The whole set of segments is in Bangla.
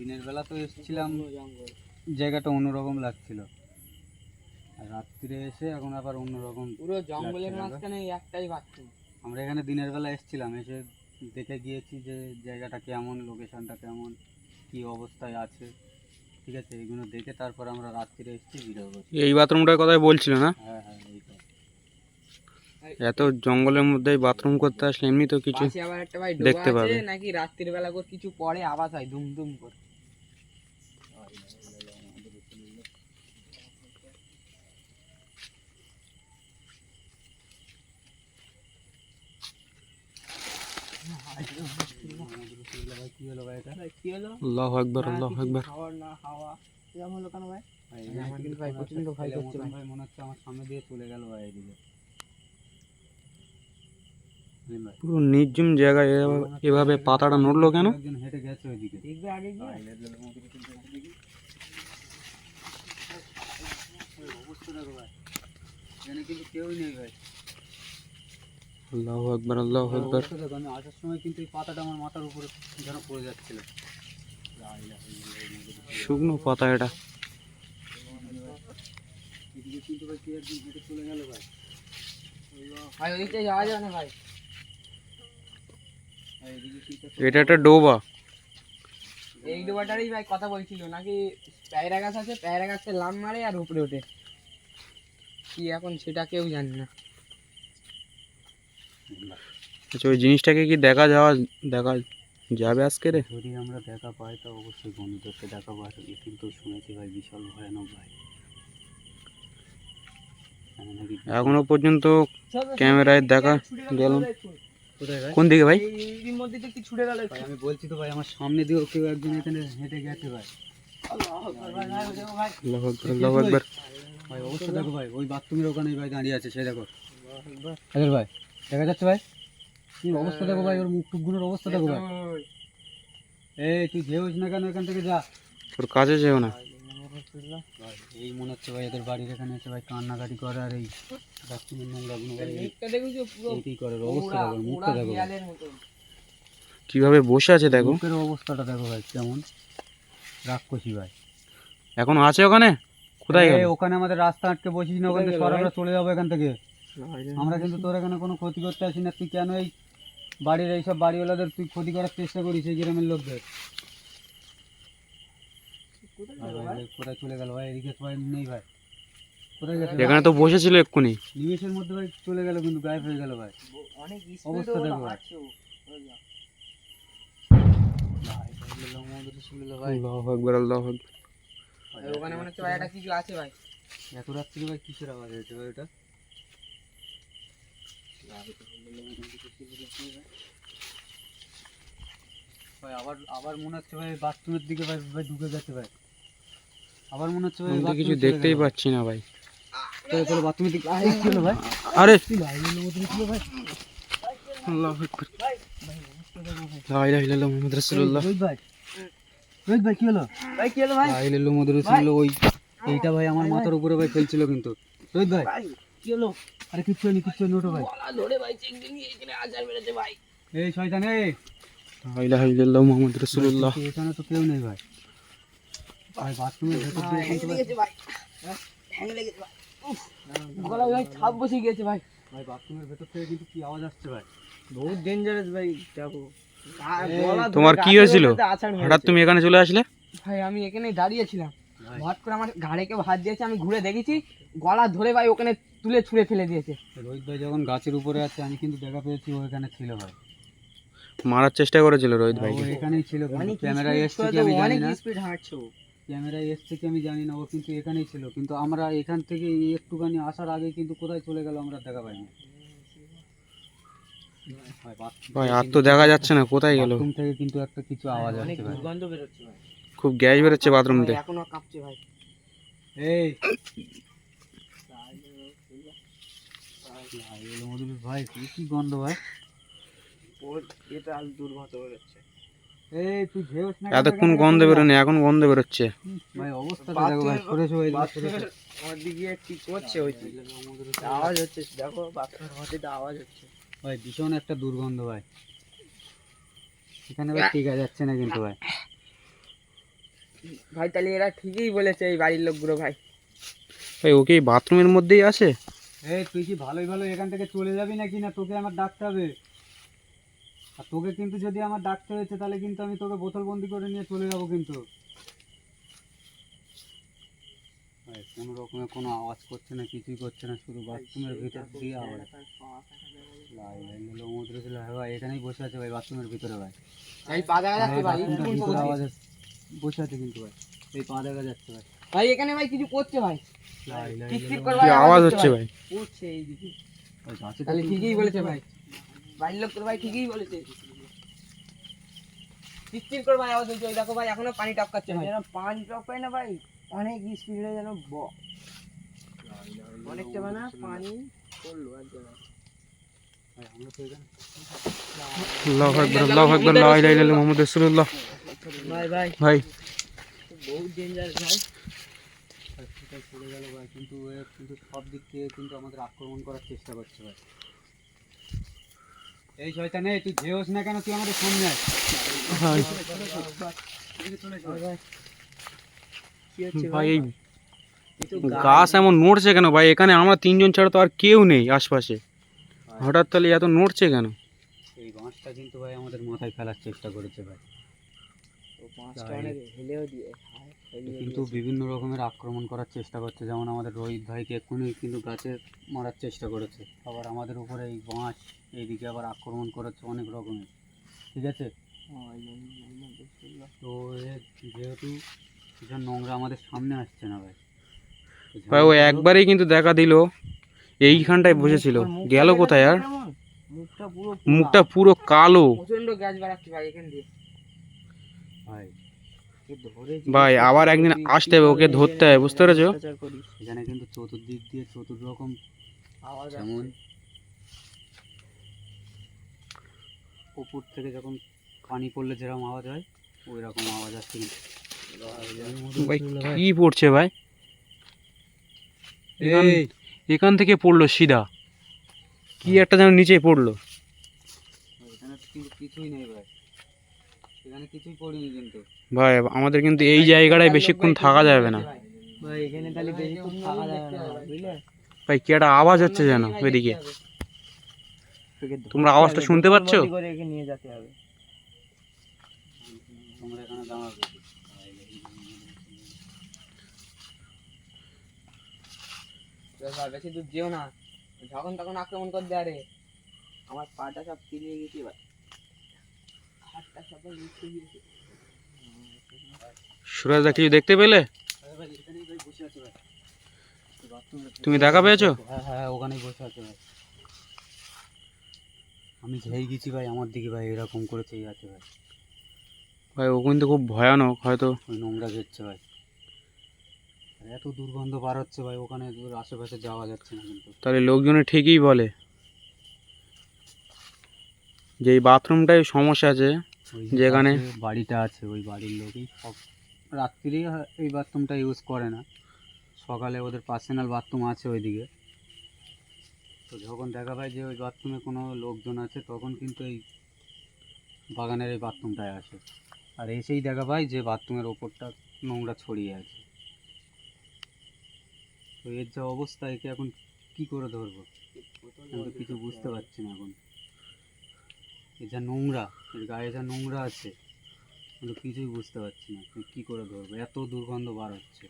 দিনের বেলা তো এসেছিলাম, জায়গাটা অন্যরকম লাগছিল, আর রাত্রিরে এসে এখন আবার অন্যরকম পুরো জঙ্গলের মাঝখানে একটাই বাথরুম। আমরা এখানে দিনের বেলা এসেছিলাম, এসে দেখে গিয়েছি যে জায়গাটা কেমন, লোকেশনটা কেমন, কি অবস্থায় আছে, ঠিক আছে, এগুলো দেখে তারপর আমরা রাত্রিরে এসেছি ভিডিও করছি। এই বাথরুমটার কথাই বলছিল না? হ্যাঁ হ্যাঁ, এইটা এত জঙ্গলের মধ্যে বাথরুম করতে আসলে এমনি তো কিছু পাশে আবার একটা ভাই দেখতে ডোবা আছে পাবে। নাকি রাত্রির বেলা করে কিছু পরে আওয়াজ হয় দুম দুম করে। কি হলো ভাই, এটা কি হলো? আল্লাহু আকবার, আল্লাহু আকবার। খাওয়ার না হাওয়া এরকম হলো কেন ভাই? ভাই আমার কিন্তু ভাই প্রচন্ড ভয় করছে ভাই। ভাই, মনে হচ্ছে আমার সামনে দিয়ে চলে গেল ভাই এদিকে। ভাই পুরো নির্জন জায়গায় এভাবে পাতাটা নড়লো কেন? একজন হেঁটে গেছে ওইদিকে। দেখবে আগে গিয়ে অবস্থা দেখো ভাই, এখানে কিন্তু কেউই নেই ভাই। আল্লাহু আকবার, আল্লাহু আকবার। অবস্থা দেখো, আমি আসার সময় কিন্তু এই পাতাটা আমার মাথার উপরে যেন পড়ে যাচ্ছিল। শুকনো পাতা এটা। এদিকে কিন্তু ভাই কে একজন হেঁটে চলে গেল ভাই। ভাই ওইদিকে যাওয়া যাবে না ভাই। ভাই এদিকে কিন্তু এটা একটা ডোবা। এই ডোবাটারই ভাই কথা বলছিল নাকি পেয়ারা গাছ আছে, পেয়ারা গাছটা লাম মারে আর উপরে ওঠে কি, এখন সেটা কেউ জানে না। আচ্ছা, ওই জিনিসটাকে কি দেখা যাবে আজকে রে? যদি আমরা দেখা পাই তো অবশ্যই বন্ধুদেরকে দেখাবো। আর কিন্তু শুনেছি ভাই বিশাল ভয়ানক ভাই, এখানে নাকি এখনো পর্যন্ত ক্যামেরায় দেখা গেল। কোথায় ভাই? কোন দিকে ভাই? এর মধ্যে কি ছুটে গেল? ভাই আমি বলছি তো ভাই, আমার সামনে দিয়েও কেউ একজন এখানে হেঁটে গেছে ভাই। আল্লাহু আকবার, আল্লাহু আকবার। ভাই অবস্থা দেখো ভাই, ওই বাথরুমের ওখানেই ভাই দাঁড়িয়ে আছে, সে দেখো। হাজার ভাই দেখা যাচ্ছে ভাই, কি অবস্থা দেখো ভাই, ওর মুখ টুকগুলোর অবস্থা দেখো ভাই। এই তুই যেওস না কেন, এখান থেকে যা। ওর কাছে যেও না। ভাই এই মনে হচ্ছে ভাই এদের বাড়ির এখানে এসে ভাই কান্নাকাটি করে, আর এই বাথরুমের নোংরাগুলো ভাই এইটাই করে। ওর অবস্থা দেখো, ওর মুখটা দেখো ভাই। কিভাবে বসে আছে দেখো। মুখের অবস্থাটা দেখো ভাই কেমন রাক্ষসী ভাই। এখনো আছে ওখানে? কোথায় গেল? ওখানে আমাদের রাস্তা আটকে বসিস না, ওখান থেকে সর, আমরা চলে যাবো এখান থেকে। আমরা কিন্তু তোর এখানে কোনো ক্ষতি করতে আসি না। তুই কেন এই বাড়ির এইসব বাড়িওয়ালাদের তুই ক্ষতি করার চেষ্টা করিস, এই গ্রামের লোকদের? কোথায় চলে গেল ভাই? এদিকে সবাই নেই ভাই, কোথায় গেছে? এখানে তো বসেছিল এক্ষুনি। নিমেষের মধ্যে ভাই চলে গেল, কিন্তু গায়েব হয়ে গেল ভাই। অবস্থা দেখো ভাই। আল্লাহু আকবার, আল্লাহু আকবার। ওখানে মনে হচ্ছে ভাই একটা কিছু আছে ভাই। এত রাত্রি ভাই কিসের আওয়াজ হয়েছে ভাই ওটা? ভাই আবার আবার মনে হচ্ছে ভাই বাথরুমের দিকে ভাই ভাই ঢুকে গেছে ভাই। আবার মনে হচ্ছে ভাই আমি তো bathroom কিছু চলে দেখতেই গেল ভাই। পাচ্ছি না ভাই। চলো চলো বাথরুমের দিকে। আরে কি হলো ভাই? আরে কি লাইনের মধ্যে ছিল ভাই? আল্লাহু আকবার। লা ইলাহা ইল্লাল্লাহ মুহাম্মাদুর রাসূলুল্লাহ। রোহিত ভাই, রোহিত ভাই কি হলো? ভাই কি হলো ভাই? লা ইলাহা ইল্লাল্লাহ মুহাম্মাদুর রাসূলুল্লাহ। ওই এইটা ভাই আমার মাথার উপরে ভাই ফেলছিল কিন্তু। রোহিত ভাই কি হলো? আরে কিচ্ছু হয়নি, কিচ্ছু হয়নি, ওঠো ভাই। গলা ধরে ভাই চেক দিয়ে এখানে আজার মেরেছে ভাই। এই শয়তান এই, লা ইলাহা ইল্লাল্লাহ মুহাম্মাদুর রাসূলুল্লাহ। এখানে তো কেউ নেই ভাই। ভাই বাথরুমের ভেতর দিয়ে কিন্তু ভাই, লেগেছে ভাই। ঠ্যাং লেগেছে ভাই। উফ, গলায় ভাই ছাপ বসে গিয়েছে ভাই। ভাই বাথরুমের ভেতর থেকে কিন্তু কি আওয়াজ আসছে ভাই। বহুত ডেঞ্জারাস ভাই দেখো। তোমার কি হয়েছিল? হঠাৎ তুমি এখানে চলে আসলে? ভাই আমি এখানে দাঁড়িয়েছিলাম, ভাই হঠাৎ করে আমার ঘাড়ে কেউ হাত দিয়েছে, আমি ঘুরে দেখেছি গলা ধরে ভাই ওখানে তুলে ছুঁড়ে ফেলে দিয়েছে। রোহিত ভাই যখন গাছের উপরে আছে, আমি কিন্তু দেখা পেয়েছি ও এখানে ছিল ভাই। মারার চেষ্টা করেছিল রোহিত ও ভাইকে। এখানেই ছিল, অনেক ক্যামেরায় এসছে কি আমি জানি অনেক না, স্পিড হাঁটছে ও। ক্যামেরায় এসছে কি আমি জানি না, ও কিন্তু এখানেই ছিল। কিন্তু আমরা এখান থেকে একটুখানি আসার আগে কিন্তু কোথায় চলে গেল আমরা দেখা পাইনি। ভাই আর তো দেখা যাচ্ছে না, কোথায় গেল? বাথরুম থেকে কিন্তু একটা কিছু আওয়াজ অনেক আসছে ভাই। দুর্গন্ধ বেরোচ্ছে ভাই। খুব গ্যাস বেরোচ্ছে বাথরুম ভাই, থেকে। এখনো কাঁপছে ভাই। এই ভাই কি গন্ধ ভাই? ওর এটা আজ দুর্গন্ধ বেরোচ্ছে এই তুই ঘেউস না এতক্ষণ গন্ধ বেরোনি, এখন গন্ধ বেরোচ্ছে। ভাই অবস্থাটা দেখো ভাই, সরে সরে ওর দিকে কি করছে ওই আওয়াজ হচ্ছে দেখো, বাথরুমের মধ্যে আওয়াজ হচ্ছে ভাই, ভীষণ একটা দুর্গন্ধ ভাই। এখানে ভাই টিকা যাচ্ছে না কিন্তু ভাই। ভাই তাহলে এরা ঠিকই বলেছে এই বাড়ির লোকগুলো ভাই। ভাই ওকে এই বাথরুমের মধ্যেই আছে? এই তুই কি ভালোই ভালো এখান থেকে চলে যাবি নাকি, না তোকে আমার ডাকতে হবে? আর তোকে কিন্তু যদি আমার ডাকতে হয়েছে তাহলে কিন্তু আমি তোকে বোতল বন্দি করে নিয়ে চলে যাবো কিন্তু। ভাই কোনো রকমের কোনো আওয়াজ করছে না, কিছুই করছে না, শুধু বাথরুমের ভিতর দিয়ে আওয়াজ। ভাই এখানেই বসে আছে ভাই, বাথরুমের ভিতরে ভাই। এই পা দেখা যাচ্ছে ভাই, বাথরুমটার কোন ভিতরে সময়? আওয়াজ বসে আছে কিন্তু ভাই, এই পা দেখা যাচ্ছে ভাই। ভাই এখানে ভাই কিছু করছে ভাই, কিচির করে কি ভাই আওয়াজ হচ্ছে ভাই? উঠছে এইদিকে। ভাই গাছে তো তাহলে কোনো ঠিকই কিছু বলেছে নেই ভাই, বাড়ির লোকগুলো ভাই ঠিকই বলেছে। কিচির করে ভাই আওয়াজ হচ্ছে, ওই দেখো ভাই এখনো পানি টপকাচ্ছে ভাই। পানি টপকায় না ভাই, অনেক স্পিডে যেন অনেকটা মানে পানি পড়লো আর জায়গায়। ভাই, আমরা তো এখানে আল্লাহু আকবার, আল্লাহু আকবার, লা ইলাহা ইল্লাল্লাহ মুহাম্মাদুর রাসূলুল্লাহ। ভাই ভাই ভাই বহুত ডেঞ্জার ভাই। হসপিটাল চলে গেল ভাই, কিন্তু এ কিন্তু সব দিক থেকে কিন্তু আমাদের আক্রমণ করার চেষ্টা করছে ভাই। এই শয়তান, এই তুই যেওস না কেন, তুই আমাদের সামনে আয়। ভাই এদিকে চলে এসো। কি হচ্ছে ভাই ভাই? এই এই তো গাছ এমন নড়ছে কেন ভাই? এখানে আমরা তিনজন ছাড়া তো আর কেউ নেই আশপাশে, হঠাৎ তাহলে এত নড়ছে কেন? এই বাঁশটা কিন্তু ভাই আমাদের মাথায় ফেলার চেষ্টা করেছে ভাই। ও পাঁচটা অনেক হেলেও দিয়ে কিন্তু বিভিন্ন রকমের আক্রমণ করার চেষ্টা করছে, যেমন আমাদের রোহিত ভাইকে এক্ষুনি কিন্তু গাছে মারার চেষ্টা করেছে, আবার আমাদের উপরে এই বাঁশ এইদিকে আবার আক্রমণ করেছে অনেক রকমের। ঠিক আছে, তো যেহেতু কিছু নোংরা আমাদের সামনে আসছে না ভাই, তো ভাই ও ঝামেলাগুলো- একবারেই কিন্তু দেখা দিল, এইখানটায় বসেছিল, গেল কোথায় আর? মুখটা পুরো মুখটা পুরো কালো। প্রচন্ড গ্যাস বাড়াচ্ছে ভাই এখান দিয়ে। ভাই ভাই আবার একদিন আসতে হবে, ওকে ধরতে হবে, বুঝতে পেরেছো? এখানে কিন্তু চতুর্দিক দিয়ে চতুর্রকম, আওয়াজ যেমন উপর থেকে যখন পানি পড়লে যেরকম আওয়াজ হয় ওই রকম আওয়াজ আসছে কিন্তু। ভাই কি পড়ছে ভাই? এখান- এখান থেকে পড়লো সিধা, কি একটা যেন নিচে পড়লো। এখানে কিন্তু কিছুই নেই ভাই, এখানে কিছুই পড়িনি কিন্তু। ভাই আমাদের কিন্তু এই জায়গাটায় বেশিক্ষণ থাকা যাবে না ভাই, এখানে তাহলে বেশিক্ষণ থাকা যাবে না বুঝলে। ভাই, কি একটা আওয়াজ হচ্ছে যেন ওইদিকে। তোমরা আওয়াজটা শুনতে পাচ্ছ? করে একে নিয়ে যেতে হবে। তোমরা এখানে দাঁড়াবে। ভাই বেশি দূর যেও না, যখন তখন আক্রমণ করতে আরে। আমার পাটা সব পিলিয়ে গেছে ভাই, হাতটা সব নিচে গিয়েছে। সুরাজদা কিছু দেখতে পেলে? আরে ভাই এখানেই ভাই বসে আছে ভাই, তুমি দেখা পেয়েছো? হ্যাঁ হ্যাঁ ওখানেই বসে আছে ভাই। আমি যেই গেছি ভাই আমার দিকে ভাই এরকম করেছেই আছে ভাই, ভাই ও কিন্তু খুব ভয়ানক, হয়তো ওই নোংরা ঘেরছে ভাই। আর এত দুর্গন্ধ বার হচ্ছে ভাই, ওখানে দূর আশেপাশে যাওয়া যাচ্ছে না কিন্তু। তাহলে লোকজনে ঠিকই বলে যে এই বাথরুমটাই সমস্যা আছে। ওই যেখানে পাশে বাড়িটা আছে ওই বাড়ির লোকই সব রাত্রি এই বাথরুমটা ইউজ করে না, সকালে ওদের পার্সোনাল বাথরুম আছে ওইদিকে। তো যখন দেখা পায় যে ওই বাথরুমে কোনো লোকজন আছে তখন কিন্তু এই বাগানের এই বাথরুমটায় আসে, আর এসেই দেখা পায় যে বাথরুমের ওপরটা নোংরা ছড়িয়ে আছে। তো এর যা অবস্থা, একে এখন কি করে ধরবো আমি তো কিছু বুঝতে পারছি না এখন। এর যা নোংরা, এর গায়ে যা নোংরা আছে কিন্তু কিছুই বুঝতে পারছি না কি করে ধরবো, এত দুর্গন্ধ বার হচ্ছে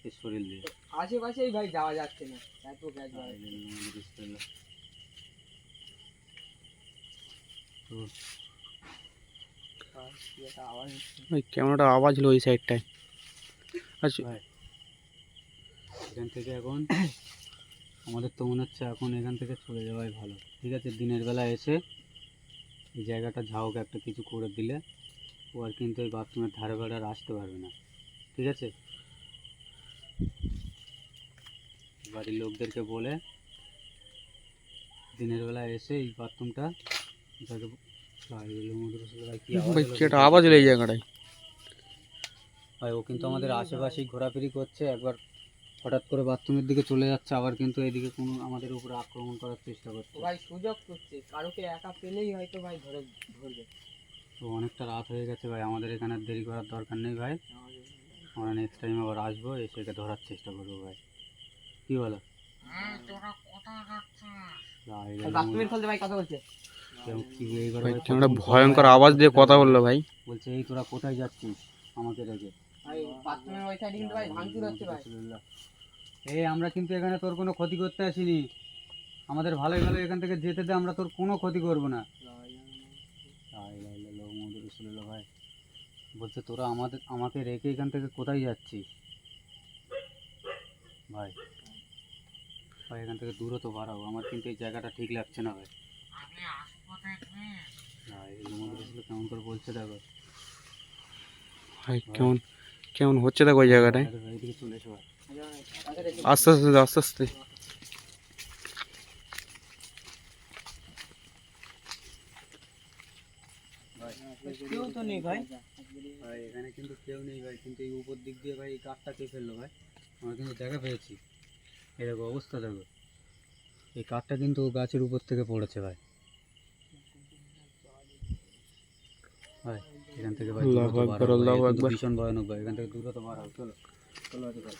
এর শরীর দিয়ে। আশেপাশেই ভাই যাওয়া যাচ্ছে না, এত গ্যাস বাড়াচ্ছে। তো কি একটা আওয়াজ হচ্ছে। ভাই কেমন একটা আওয়াজ হলো ওই সাইডটায়। আচ্ছা ভাই এখান থেকে এখন আমাদের তো মনে হচ্ছে এখন এখান থেকে চলে যাওয়াই ভালো। ঠিক আছে, দিনের বেলা এসে এই জায়গাটা ঝাউক একটা কিছু করে দিলে ও আর কিন্তু ওই বাথরুমের ধারে ধারে আর আসতে পারবে না। ঠিক আছে, বাড়ির লোকদেরকে বলে দিনের বেলা এসে এই বাথরুমটা যাকে ভাই কি একটা আওয়াজ হলো এই জায়গাটায়। ভাই ও কিন্তু আমাদের আশেপাশেই ঘোরাফেরি করছে, একবার হঠাৎ করে বাথরুমের দিকে চলে যাচ্ছে, আবার কিন্তু এদিকে কোনো আমাদের উপরে আক্রমণ করার চেষ্টা করছে। ভাই সুযোগ করছে, কারোকে একা পেলেই হয়তো ভাই ধরবে। তো অনেকটা রাত হয়ে গেছে ভাই, আমাদের এখানে আর দেরি করার দরকার নেই ভাই। আমরা নেক্সট টাইম আবার আসবো, এসে একে ধরার চেষ্টা করবো ভাই, কি বলো? ভাই, আর বাথরুমের খোলতে ভাই কথা বলছে। এইবার ভাই ভাই কেমন কথা একটা বলতে ভয়ঙ্কর ভাই, আওয়াজ দিয়ে কথা বললো ভাই। বলছে এই তোরা কোথায় যাচ্ছিস আমাকে রেখে? ভাই বাথরুমের ওই সাইডে কিন্তু ভাই ভাঙচুর হচ্ছে ভাই। এই আমরা কিন্তু এখানে তোর কোনো ক্ষতি করতে আসিনি, আমাদের ভালোই ভালো এখান থেকে যেতে দে, আমরা তোর কোনো ক্ষতি করবো না। ভাই বলছে তোরা আমাকে রেখে এখান থেকে কোথায় যাচ্ছিস? ভাই ভাই এখান থেকে দূরত্ব বাড়াও, আমার কিন্তু এই জায়গাটা ঠিক লাগছে না ভাই। ভাই কেমন করে বলছে দেখো ভাই কেমন কেমন হচ্ছে দেখো ওই জায়গাটায়। এইদিকে চলে এসো ভাই। আস্তে আস্তে আস্তে আস্তে। কেউ তো নেই ভাই। ভাই এখানে কিন্তু কেউ নেই ভাই, কিন্তু এই উপর দিক দিয়ে ভাই এই কাঠটা কে ফেললো ভাই? আমরা কিন্তু দেখা পেয়েছি, এই দেখো অবস্থা দেখো, এই কাঠটা কিন্তু গাছের উপর থেকে পড়েছে ভাই। ভাই এখান থেকে ভাই আল্লাহু দূরত্ব আকবার, বাড়াও ভাই, আল্লাহু এ কিন্তু আকবার। ভীষণ ভয়ানক ভাই, এখান থেকে দূরত্ব বাড়াও, চলো চলো ভাই।